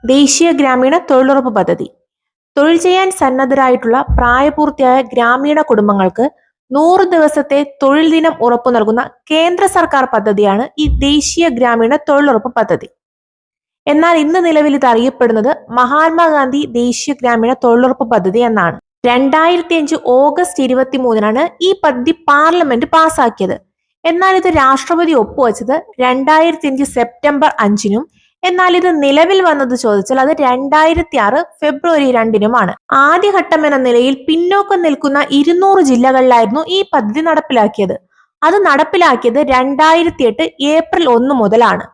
ദേശീയ ഗ്രാമീണ തൊഴിലുറപ്പ് പദ്ധതി. തൊഴിൽ ചെയ്യാൻ സന്നദ്ധരായിട്ടുള്ള പ്രായപൂർത്തിയായ ഗ്രാമീണ കുടുംബങ്ങൾക്ക് 100 ദിവസത്തെ തൊഴിൽ ദിനം ഉറപ്പു നൽകുന്ന കേന്ദ്ര സർക്കാർ പദ്ധതിയാണ് ഈ ദേശീയ ഗ്രാമീണ തൊഴിലുറപ്പ് പദ്ധതി. എന്നാൽ ഇന്ന് നിലവിൽ ഇത് അറിയപ്പെടുന്നത് മഹാത്മാഗാന്ധി ദേശീയ ഗ്രാമീണ തൊഴിലുറപ്പ് പദ്ധതി എന്നാണ്. 2005 ഓഗസ്റ്റ് 23 ഈ പദ്ധതി പാർലമെന്റ് പാസാക്കിയത്. എന്നാൽ ഇത് രാഷ്ട്രപതി ഒപ്പുവെച്ചത് 2005 സെപ്റ്റംബർ 5-നും. എന്നാൽ ഇത് നിലവിൽ വന്നത് ചോദിച്ചാൽ അത് 2006 ഫെബ്രുവരി 2-നുമാണ്. ആദ്യഘട്ടം എന്ന നിലയിൽ പിന്നോക്കം നിൽക്കുന്ന 200 ജില്ലകളിലായിരുന്നു ഈ പദ്ധതി നടപ്പിലാക്കിയത്. അത് നടപ്പിലാക്കിയത് 2008 ഏപ്രിൽ 1 മുതലാണ്.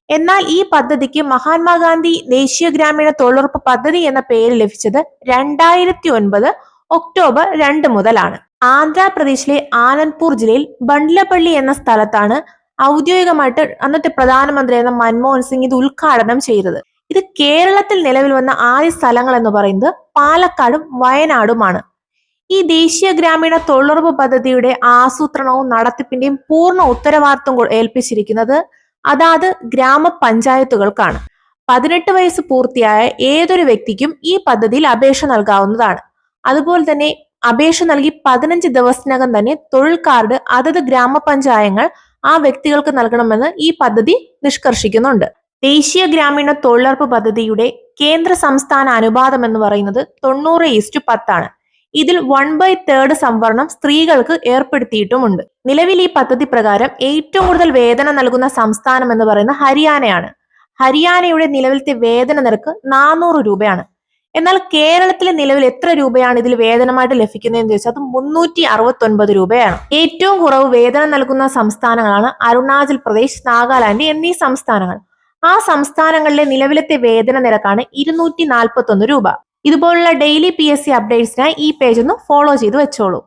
എന്നാൽ ഈ പദ്ധതിക്ക് മഹാത്മാഗാന്ധി ദേശീയ ഗ്രാമീണ തൊഴിലുറപ്പ് പദ്ധതി എന്ന പേര് ലഭിച്ചത് 2009 ഒക്ടോബർ 2 മുതലാണ്. ആന്ധ്രാപ്രദേശിലെ ആനന്ദ്പൂർ ജില്ലയിൽ ബണ്ട്ലപ്പള്ളി എന്ന സ്ഥലത്താണ് ഔദ്യോഗികമായിട്ട് അന്നത്തെ പ്രധാനമന്ത്രിയായിരുന്ന മൻമോഹൻ സിംഗ് ഇത് ഉദ്ഘാടനം ചെയ്തത്. ഇത് കേരളത്തിൽ നിലവിൽ വന്ന ആദ്യ സ്ഥലങ്ങൾ എന്ന് പറയുന്നത് പാലക്കാടും വയനാടുമാണ്. ഈ ദേശീയ ഗ്രാമീണ തൊഴിലുറപ്പ് പദ്ധതിയുടെ ആസൂത്രണവും നടത്തിപ്പിന്റെയും പൂർണ്ണ ഉത്തരവാദിത്വം ഏൽപ്പിച്ചിരിക്കുന്നത് അതാത് ഗ്രാമപഞ്ചായത്തുകൾക്കാണ്. 18 വയസ്സ് പൂർത്തിയായ ഏതൊരു വ്യക്തിക്കും ഈ പദ്ധതിയിൽ അപേക്ഷ നൽകാവുന്നതാണ്. അതുപോലെ തന്നെ അപേക്ഷ നൽകി 15 ദിവസത്തിനകം തന്നെ തൊഴിൽ കാർഡ് അതത് ഗ്രാമപഞ്ചായങ്ങൾ ആ വ്യക്തികൾക്ക് നൽകണമെന്ന് ഈ പദ്ധതി നിഷ്കർഷിക്കുന്നുണ്ട്. ദേശീയ ഗ്രാമീണ തൊഴിലുറപ്പ് പദ്ധതിയുടെ കേന്ദ്ര സംസ്ഥാന അനുപാതം എന്ന് പറയുന്നത് 90:10 ആണ്. ഇതിൽ 1/3 സംവരണം സ്ത്രീകൾക്ക് ഏർപ്പെടുത്തിയിട്ടുമുണ്ട്. നിലവിൽ ഈ പദ്ധതി പ്രകാരം ഏറ്റവും കൂടുതൽ വേതനം നൽകുന്ന സംസ്ഥാനം എന്ന് പറയുന്നത് ഹരിയാനയാണ്. ഹരിയാനയുടെ നിലവിലത്തെ വേതന നിരക്ക് 400 രൂപയാണ്. എന്നാൽ കേരളത്തിലെ നിലവിൽ എത്ര രൂപയാണ് ഇതിൽ വേതനമായിട്ട് ലഭിക്കുന്നതെന്ന് ചോദിച്ചാൽ അത് 369 രൂപയാണ്. ഏറ്റവും കുറവ് വേതനം നൽകുന്ന സംസ്ഥാനങ്ങളാണ് അരുണാചൽ പ്രദേശ്, നാഗാലാൻഡ് എന്നീ സംസ്ഥാനങ്ങൾ. ആ സംസ്ഥാനങ്ങളിലെ നിലവിലത്തെ വേതന നിരക്കാണ് 241 രൂപ. ഇതുപോലുള്ള ഡെയിലി PSC അപ്ഡേറ്റ്സിനായി ഈ പേജ് ഒന്ന് ഫോളോ ചെയ്ത് വെച്ചോളൂ.